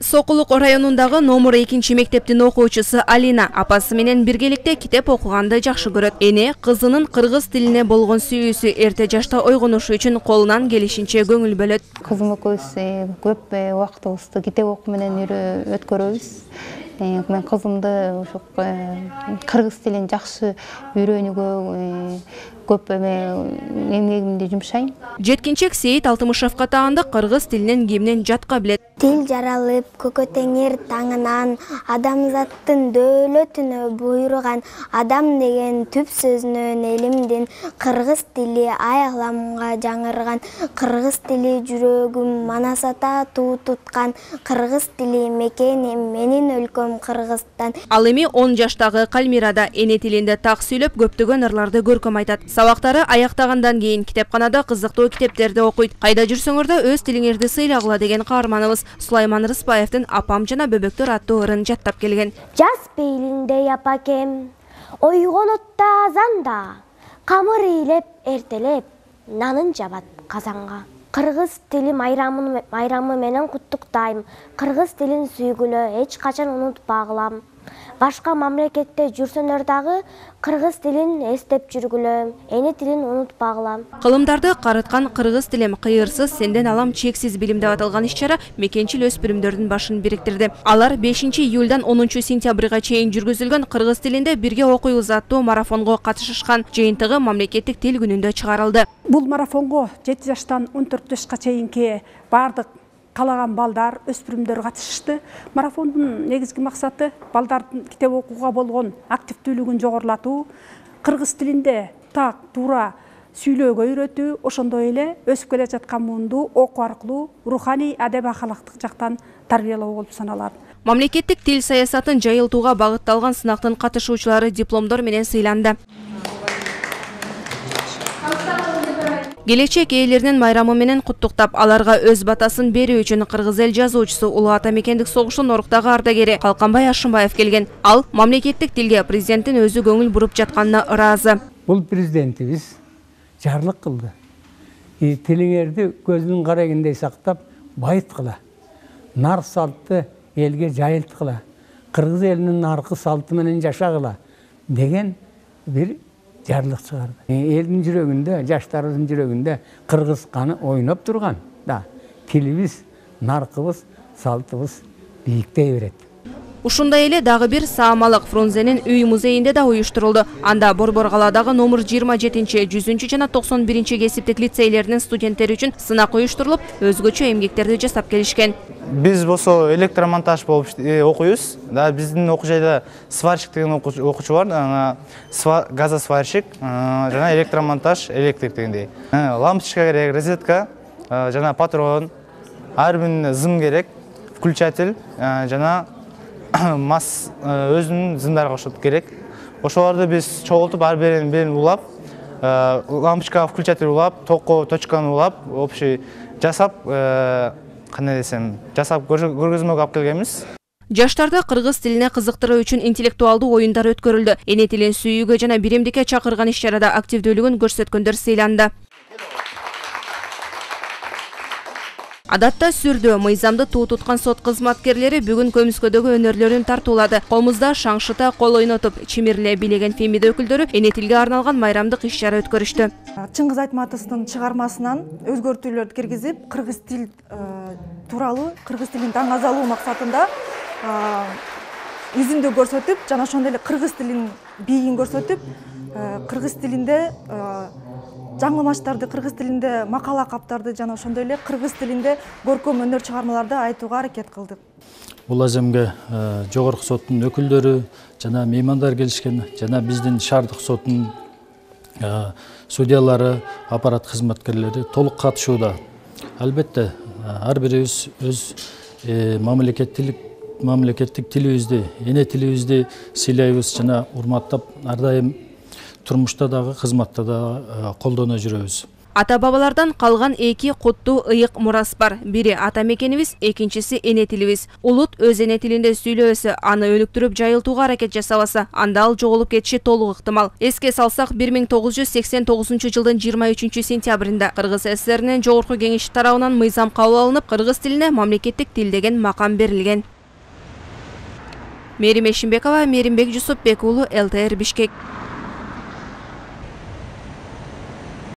Сокулук районундагы номер 2 мектептин окуучусу Алина апасы менен биргеликте китеп окуганды жакшы көрөт. Эне кызынын кыргыз тилине болгон сүйүүсү эрте жашта ойгонушу үчүн колунан келишинче көңүл бөлөт. Кызым экөөбүз көп убактыбызды китеп окуу менен өткөрөбүз. Мен кызымды ошо кыргыз тилин жакшы үйрөнүүгө көп эмгегимди жумшайм. Жеткинчек Сейит Алтымышевка таандык кыргыз тилинен кеминен жатка билет. Тил жаралып, көкө теңир таңынан, адамзаттын дөөлөтүнө буйруган, адам деген түп сөзүнөн элимдин, кыргыз тили аягламга жаңырган, кыргыз тили жүрөгүм манасата туу туткан, кыргыз тили мекеним менин өлкөм Кыргызстан. Ал эми 10 жаштагы Кальмирада эне тилинде так сүйлөп, көптөгөн ырларды көркөм айтат. Сабактары аяктагандан кийин китепканада кызыктуу китептерди окуйт. Кайда жүрсөңөр да өз тилиңерди сыйлагыла деген каарманыбыз Сулайман Рыспаевдин Апам жана бөбөктөр аттуу ырын жаттап келген. Жаз пейлинде апакем, ойгонотта азанда, камыр ыйлеп эртелеп, нанын жабат казанга. Кыргыз тили майрамы менен куттуктайм. Кыргыз тилин сүйгүлө, эч качан унутпагыла. Башка мамлекетте жүрсөнөр дагы кыргыз тилин эстеп жүргүлө, эне тилин унутпагыла. Кылымдарды карыткан кыргыз тилим кыйырсыз сенден алам чексиз билим деп аталган иш-чара мекенчил өспүрүмдөрдүн башын бириктирди. Алар 5 июлдан 10 сентябрга чейин жүргүзүлгөн кыргыз тилинде бирге окуйбуз аттуу марафонго катышышкан. Жыйынтыгы мамлекеттик тил күнүндө чыгарылды. Бул марафонго 7 жаштан 14 жашка чейинки бардык калаган балдар, өспүрүмдөр катышышты. Марафондун негизги максаты балдардын китеп окууга болгон активдүүлүгүн жогорулатуу, кыргыз тилинде так, туура сүйлөөгө үйрөтүү, ошондой эле өсүп келе жаткан муунду окуу аркылуу руханий, адеп акылактык жактан тарбиялоо болуп саналат. Мамлекеттик тил саясатын жайылтууга багытталган сынактын катышуучулары дипломдор менен сыйланды. Келечек ээлеринин майрамы менен куттуктап, аларга өз батасын берүү үчүн кыргыз эл жазуучусу Улуу Ата Мекендик согуштун оруктагы ардагери Калканбай Ашымбаев келген. Ал мамлекеттик тилге президенттин өзү көңүл буруп жатканына ыраазы. Бул президентибиз жарлык кылды. Тилиңерди көзүнүн карагындей сактап, байыткыла. Нар салтты элге жайылткыла. Кыргыз элинин наркы салты менен жашагыла деген бир жарлык чыгарды. Элдин жүрөгүндө, жаштарыбыздын жүрөгүндө кыргыз каны ойноп турган. Да, тилибиз, наркыбыз, салтыбыз бийиктей берет. Ушундай эле дагы бир Саамалык Фрунзенин үй музейинде да уюштурулду. Анда Борбор калаадагы номер 27, 100 жана 91 кесиптик лицейлеринин студенттери үчүн сынак уюштурулуп, өзгөчө эмгектерди жасап келишкен. Биз болсо электромонтаж болуп окуйбуз. Да, биздин окуу жайда сварщик деген окуучу бар. Газосварщик жана электромонтаж, электрик дегендей. Лампочка керек, розетка жана патрон, ар биринин зым керек, включатель жана мас өзүнүн зымдарга кошот керек. Ошолорду биз чогултуп ар бирин улап, лампочка, включатель улап, токко, точканы улап, общий жасап, кандай десем, жасап көргөзмөгө алып келгенбиз. Жаштарды кыргыз тилине кызыктыруу үчүн интеллектуалдуу оюндар өткөрүлдү. Эне тилин сүйүүгө жана биримдикке чакырган иш-чарада активдүүлүгүн көрсөткөндөр сыйланды. Адатта сүрдө мыйзамды туу туткан сот кызматкерлери бүгүн көмүскөдөгү өнөрлөрүн тартуулады. Комузда шаңшыта кол ойнотуп, чимирле бийлеген фемида өкүлдөрү эне тилге арналган майрамдык иш-чара өткөрүштү. Чыңгыз Айтматовдун чыгармасынан өзгөртүүлөрдү киргизип, кыргыз тил тууралуу, кыргыз тилин таңазалоо максатында изимдүү көрсөтүп, жана ошондой эле кыргыз тилин бийигин көрсөтүп, кыргыз тилинде жаңылмаштарды, кыргыз тилинде макала каптарды жана ошондой эле кыргыз тилинде көркөм өнөр чыгармаларды айтууга аракет кылдык. Бул аземге жогорку соттун өкүлдөрү жана меймандар келишкен, жана биздин шаардык соттун судьялары, аппарат кызматкерлери толук катышууда. Албетте, ар бирибиз өз мамлекеттик тилибизди, эне тилибизди сыйлайбыз жана урматтап, ар дайым турмушта дагы, кызматта дагы колдоно жүрөбүз. Ата бабалардан калган эки куттуу ыйык мурас бар. Бири ата мекенибиз, экинчиси эне тилибиз. Улут өз эне тилинде сүйлөбөсө, аны өнүктүрүп жайылтууга аракет жасабаса, анда ал жоголуп кетиши толук ыктымал. Эске салсак, 1989 жылдын 23 сентябрында Кыргыз ССРинин жогорку кеңеши тарабынан мыйзам кабыл алынып, кыргыз тилине мамлекеттик тил деген макам берилген. Мерим Эшимбекова, Меримбек Жусупбек уулу, ЛТР Бишкек.